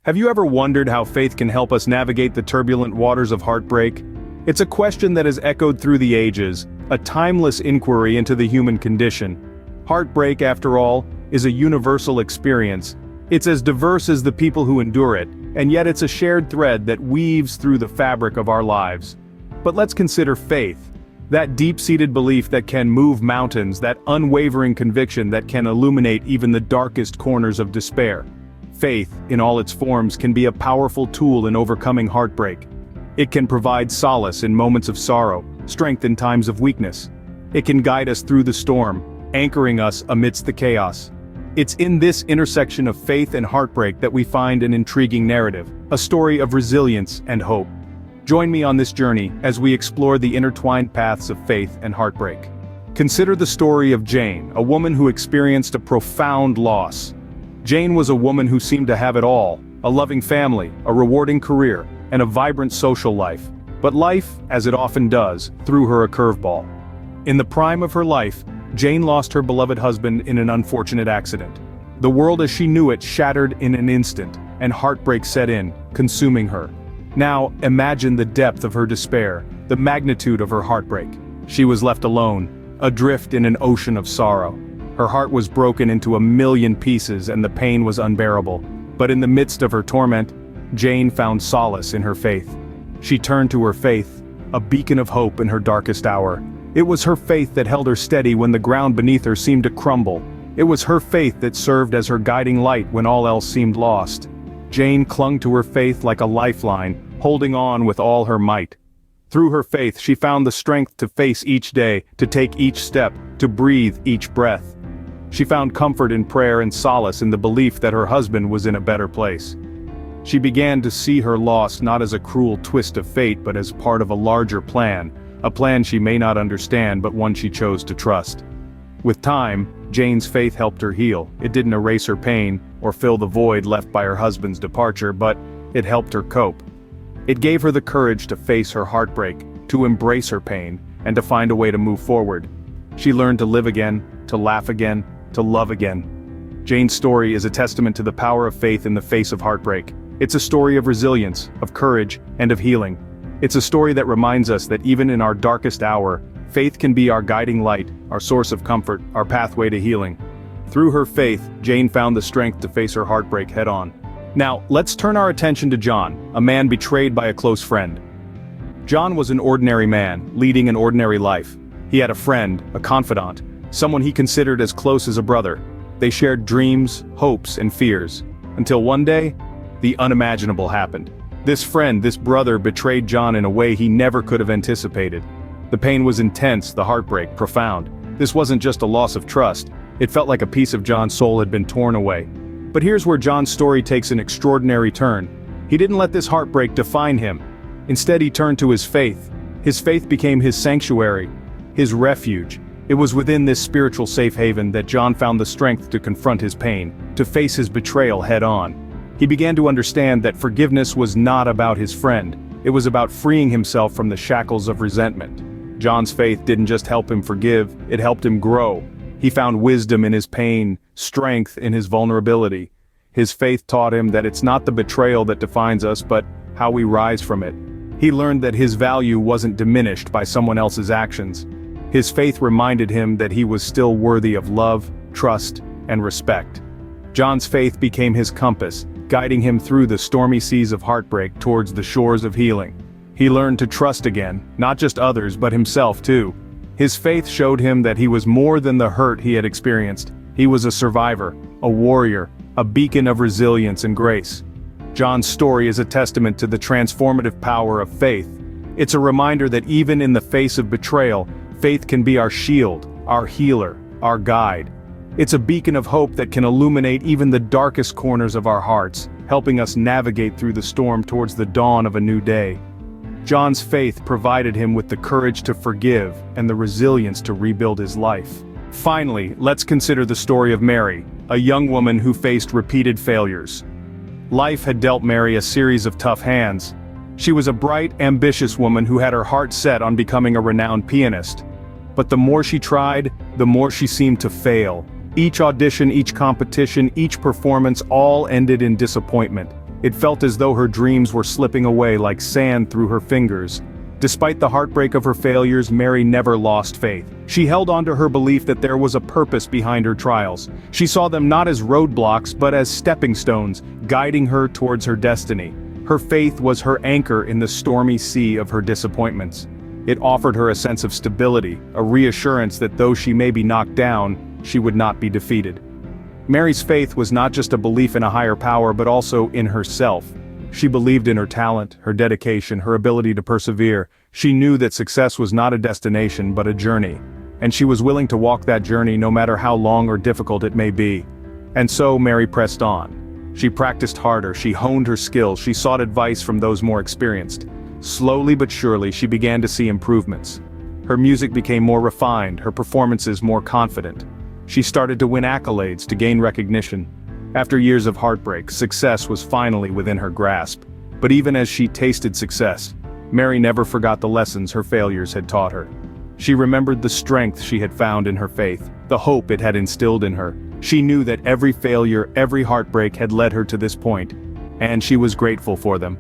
Have you ever wondered how faith can help us navigate the turbulent waters of heartbreak? It's a question that has echoed through the ages, a timeless inquiry into the human condition. Heartbreak, after all, is a universal experience. It's as diverse as the people who endure it, and yet it's a shared thread that weaves through the fabric of our lives. But let's consider faith. That deep-seated belief that can move mountains, that unwavering conviction that can illuminate even the darkest corners of despair. Faith, in all its forms, can be a powerful tool in overcoming heartbreak. It can provide solace in moments of sorrow, strength in times of weakness. It can guide us through the storm, anchoring us amidst the chaos. It's in this intersection of faith and heartbreak that we find an intriguing narrative, a story of resilience and hope. Join me on this journey as we explore the intertwined paths of faith and heartbreak. Consider the story of Jane, a woman who experienced a profound loss. Jane was a woman who seemed to have it all: a loving family, a rewarding career, and a vibrant social life. But life, as it often does, threw her a curveball. In the prime of her life, Jane lost her beloved husband in an unfortunate accident. The world as she knew it shattered in an instant, and heartbreak set in, consuming her. Now, imagine the depth of her despair, the magnitude of her heartbreak. She was left alone, adrift in an ocean of sorrow. Her heart was broken into a million pieces and the pain was unbearable. But in the midst of her torment, Jane found solace in her faith. She turned to her faith, a beacon of hope in her darkest hour. It was her faith that held her steady when the ground beneath her seemed to crumble. It was her faith that served as her guiding light when all else seemed lost. Jane clung to her faith like a lifeline, holding on with all her might. Through her faith, she found the strength to face each day, to take each step, to breathe each breath. She found comfort in prayer and solace in the belief that her husband was in a better place. She began to see her loss not as a cruel twist of fate but as part of a larger plan, a plan she may not understand but one she chose to trust. With time, Jane's faith helped her heal. It didn't erase her pain or fill the void left by her husband's departure, but it helped her cope. It gave her the courage to face her heartbreak, to embrace her pain, and to find a way to move forward. She learned to live again, to laugh again, to love again. Jane's story is a testament to the power of faith in the face of heartbreak. It's a story of resilience, of courage, and of healing. It's a story that reminds us that even in our darkest hour, faith can be our guiding light, our source of comfort, our pathway to healing. Through her faith, Jane found the strength to face her heartbreak head-on. Now, let's turn our attention to John, a man betrayed by a close friend. John was an ordinary man, leading an ordinary life. He had a friend, a confidant, someone he considered as close as a brother. They shared dreams, hopes, and fears. Until one day, the unimaginable happened. This friend, this brother, betrayed John in a way he never could have anticipated. The pain was intense, the heartbreak profound. This wasn't just a loss of trust, it felt like a piece of John's soul had been torn away. But here's where John's story takes an extraordinary turn. He didn't let this heartbreak define him. Instead, he turned to his faith. His faith became his sanctuary, his refuge. It was within this spiritual safe haven that John found the strength to confront his pain, to face his betrayal head-on. He began to understand that forgiveness was not about his friend. It was about freeing himself from the shackles of resentment. John's faith didn't just help him forgive, it helped him grow. He found wisdom in his pain, strength in his vulnerability. His faith taught him that it's not the betrayal that defines us, but how we rise from it. He learned that his value wasn't diminished by someone else's actions. His faith reminded him that he was still worthy of love, trust, and respect. John's faith became his compass, guiding him through the stormy seas of heartbreak towards the shores of healing. He learned to trust again, not just others but himself too. His faith showed him that he was more than the hurt he had experienced. He was a survivor, a warrior, a beacon of resilience and grace. John's story is a testament to the transformative power of faith. It's a reminder that even in the face of betrayal, faith can be our shield, our healer, our guide. It's a beacon of hope that can illuminate even the darkest corners of our hearts, helping us navigate through the storm towards the dawn of a new day. John's faith provided him with the courage to forgive and the resilience to rebuild his life. Finally, let's consider the story of Mary, a young woman who faced repeated failures. Life had dealt Mary a series of tough hands. She was a bright, ambitious woman who had her heart set on becoming a renowned pianist. But the more she tried, the more she seemed to fail. Each audition, each competition, each performance all ended in disappointment. It felt as though her dreams were slipping away like sand through her fingers. Despite the heartbreak of her failures, Mary never lost faith. She held on to her belief that there was a purpose behind her trials. She saw them not as roadblocks but as stepping stones, guiding her towards her destiny. Her faith was her anchor in the stormy sea of her disappointments. It offered her a sense of stability, a reassurance that though she may be knocked down, she would not be defeated. Mary's faith was not just a belief in a higher power but also in herself. She believed in her talent, her dedication, her ability to persevere. She knew that success was not a destination but a journey, and she was willing to walk that journey no matter how long or difficult it may be. And so Mary pressed on. She practiced harder, she honed her skills, she sought advice from those more experienced. Slowly but surely she began to see improvements. Her music became more refined, her performances more confident. She started to win accolades, to gain recognition. After years of heartbreak, success was finally within her grasp. But even as she tasted success, Mary never forgot the lessons her failures had taught her. She remembered the strength she had found in her faith, the hope it had instilled in her. She knew that every failure, every heartbreak had led her to this point, and she was grateful for them.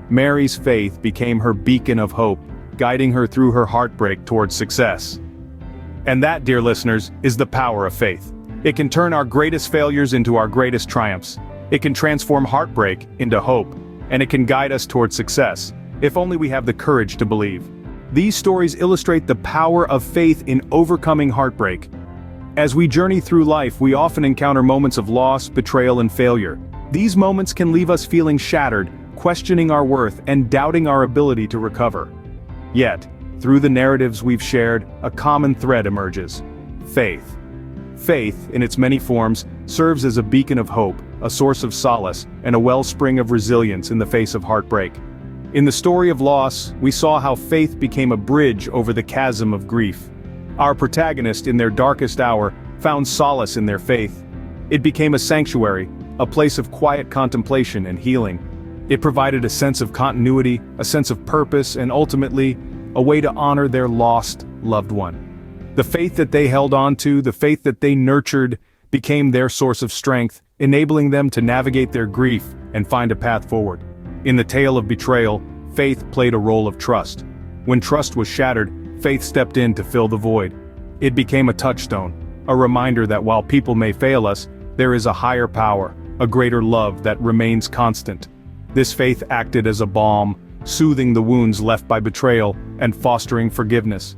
Mary's faith became her beacon of hope, guiding her through her heartbreak towards success. And that, dear listeners, is the power of faith. It can turn our greatest failures into our greatest triumphs. It can transform heartbreak into hope, and it can guide us towards success, if only we have the courage to believe. These stories illustrate the power of faith in overcoming heartbreak. As we journey through life, we often encounter moments of loss, betrayal, and failure. These moments can leave us feeling shattered, questioning our worth, and doubting our ability to recover. Yet, through the narratives we've shared, a common thread emerges: faith. Faith, in its many forms, serves as a beacon of hope, a source of solace, and a wellspring of resilience in the face of heartbreak. In the story of loss, we saw how faith became a bridge over the chasm of grief. Our protagonist, in their darkest hour, found solace in their faith. It became a sanctuary, a place of quiet contemplation and healing. It provided a sense of continuity, a sense of purpose, and ultimately, a way to honor their lost loved one. The faith that they held on to, the faith that they nurtured, became their source of strength, enabling them to navigate their grief and find a path forward. In the tale of betrayal, faith played a role of trust. When trust was shattered, faith stepped in to fill the void. It became a touchstone, a reminder that while people may fail us, there is a higher power, a greater love that remains constant. This faith acted as a balm, soothing the wounds left by betrayal and fostering forgiveness.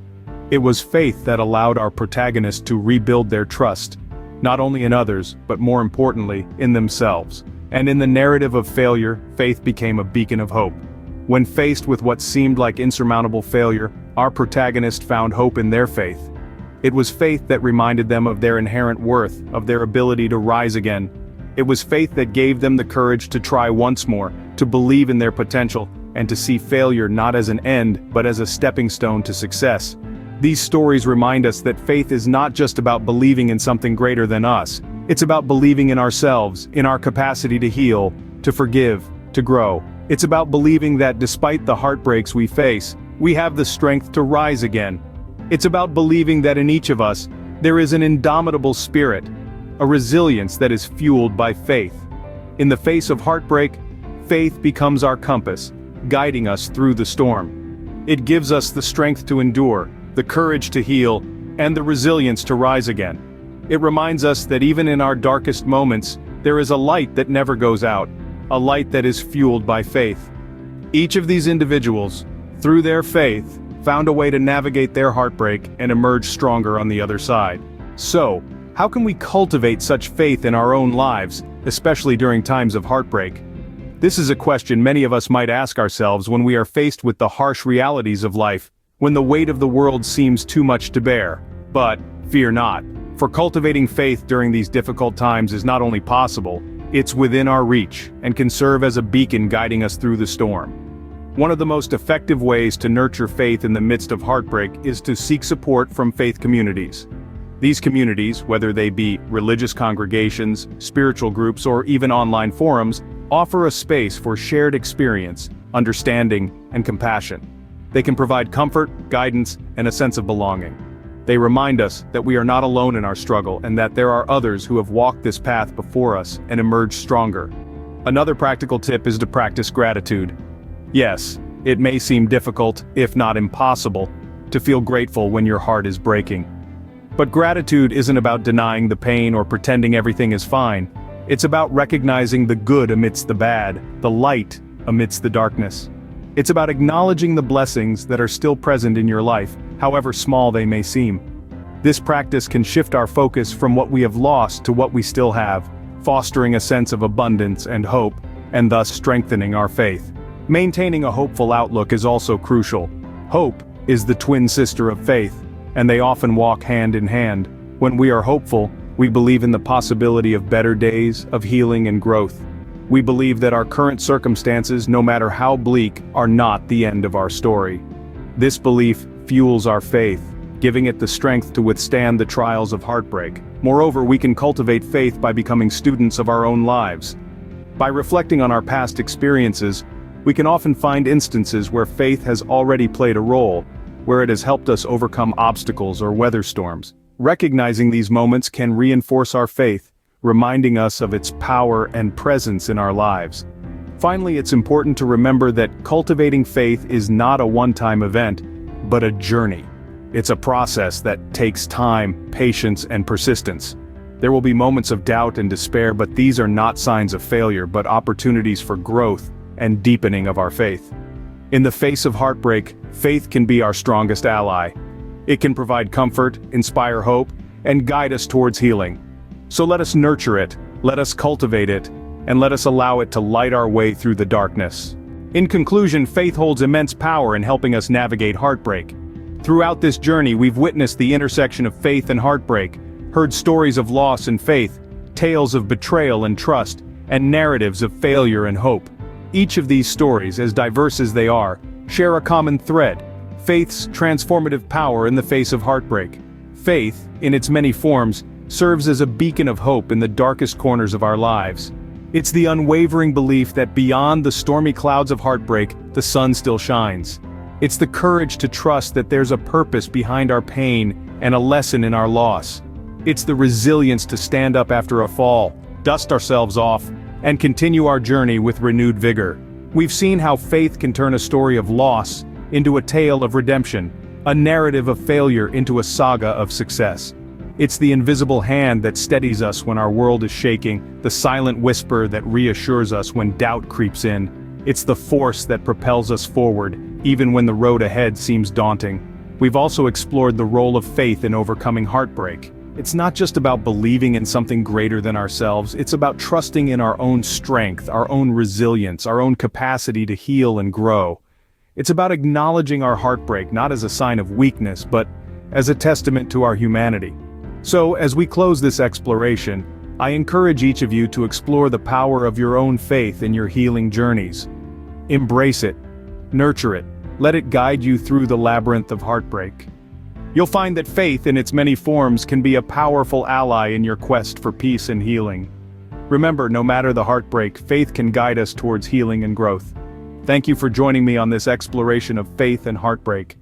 It was faith that allowed our protagonist to rebuild their trust, not only in others, but more importantly, in themselves. And in the narrative of failure, faith became a beacon of hope. When faced with what seemed like insurmountable failure, our protagonist found hope in their faith. It was faith that reminded them of their inherent worth, of their ability to rise again. It was faith that gave them the courage to try once more, to believe in their potential, and to see failure not as an end, but as a stepping stone to success. These stories remind us that faith is not just about believing in something greater than us. It's about believing in ourselves, in our capacity to heal, to forgive, to grow. It's about believing that despite the heartbreaks we face, we have the strength to rise again. It's about believing that in each of us, there is an indomitable spirit, a resilience that is fueled by faith. In the face of heartbreak, faith becomes our compass, guiding us through the storm. It gives us the strength to endure, the courage to heal, and the resilience to rise again. It reminds us that even in our darkest moments, there is a light that never goes out, a light that is fueled by faith. Each of these individuals, through their faith, found a way to navigate their heartbreak and emerge stronger on the other side. So, how can we cultivate such faith in our own lives, especially during times of heartbreak? This is a question many of us might ask ourselves when we are faced with the harsh realities of life, when the weight of the world seems too much to bear. But, fear not, for cultivating faith during these difficult times is not only possible, it's within our reach, and can serve as a beacon guiding us through the storm. One of the most effective ways to nurture faith in the midst of heartbreak is to seek support from faith communities. These communities, whether they be religious congregations, spiritual groups, or even online forums, offer a space for shared experience, understanding, and compassion. They can provide comfort, guidance, and a sense of belonging. They remind us that we are not alone in our struggle and that there are others who have walked this path before us and emerged stronger. Another practical tip is to practice gratitude. Yes, it may seem difficult, if not impossible, to feel grateful when your heart is breaking. But gratitude isn't about denying the pain or pretending everything is fine. It's about recognizing the good amidst the bad, the light amidst the darkness. It's about acknowledging the blessings that are still present in your life, however small they may seem. This practice can shift our focus from what we have lost to what we still have, fostering a sense of abundance and hope, and thus strengthening our faith. Maintaining a hopeful outlook is also crucial. Hope is the twin sister of faith, and they often walk hand in hand. When we are hopeful, we believe in the possibility of better days, of healing and growth. We believe that our current circumstances, no matter how bleak, are not the end of our story. This belief fuels our faith, giving it the strength to withstand the trials of heartbreak. Moreover, we can cultivate faith by becoming students of our own lives. By reflecting on our past experiences, we can often find instances where faith has already played a role, where it has helped us overcome obstacles or weather storms. Recognizing these moments can reinforce our faith, reminding us of its power and presence in our lives. Finally, it's important to remember that cultivating faith is not a one-time event, but a journey. It's a process that takes time, patience, and persistence. There will be moments of doubt and despair, but these are not signs of failure, but opportunities for growth and deepening of our faith. In the face of heartbreak, faith can be our strongest ally. It can provide comfort, inspire hope, and guide us towards healing. So let us nurture it, let us cultivate it, and let us allow it to light our way through the darkness. In conclusion, faith holds immense power in helping us navigate heartbreak. Throughout this journey, we've witnessed the intersection of faith and heartbreak, heard stories of loss and faith, tales of betrayal and trust, and narratives of failure and hope. Each of these stories, as diverse as they are, share a common thread: faith's transformative power in the face of heartbreak. Faith, in its many forms, serves as a beacon of hope in the darkest corners of our lives. It's the unwavering belief that beyond the stormy clouds of heartbreak, the sun still shines. It's the courage to trust that there's a purpose behind our pain and a lesson in our loss. It's the resilience to stand up after a fall, dust ourselves off, and continue our journey with renewed vigor. We've seen how faith can turn a story of loss into a tale of redemption, a narrative of failure into a saga of success. It's the invisible hand that steadies us when our world is shaking, the silent whisper that reassures us when doubt creeps in. It's the force that propels us forward, even when the road ahead seems daunting. We've also explored the role of faith in overcoming heartbreak. It's not just about believing in something greater than ourselves, it's about trusting in our own strength, our own resilience, our own capacity to heal and grow. It's about acknowledging our heartbreak not as a sign of weakness, but as a testament to our humanity. So, as we close this exploration, I encourage each of you to explore the power of your own faith in your healing journeys. Embrace it, nurture it, let it guide you through the labyrinth of heartbreak. You'll find that faith in its many forms can be a powerful ally in your quest for peace and healing. Remember, no matter the heartbreak, faith can guide us towards healing and growth. Thank you for joining me on this exploration of faith and heartbreak.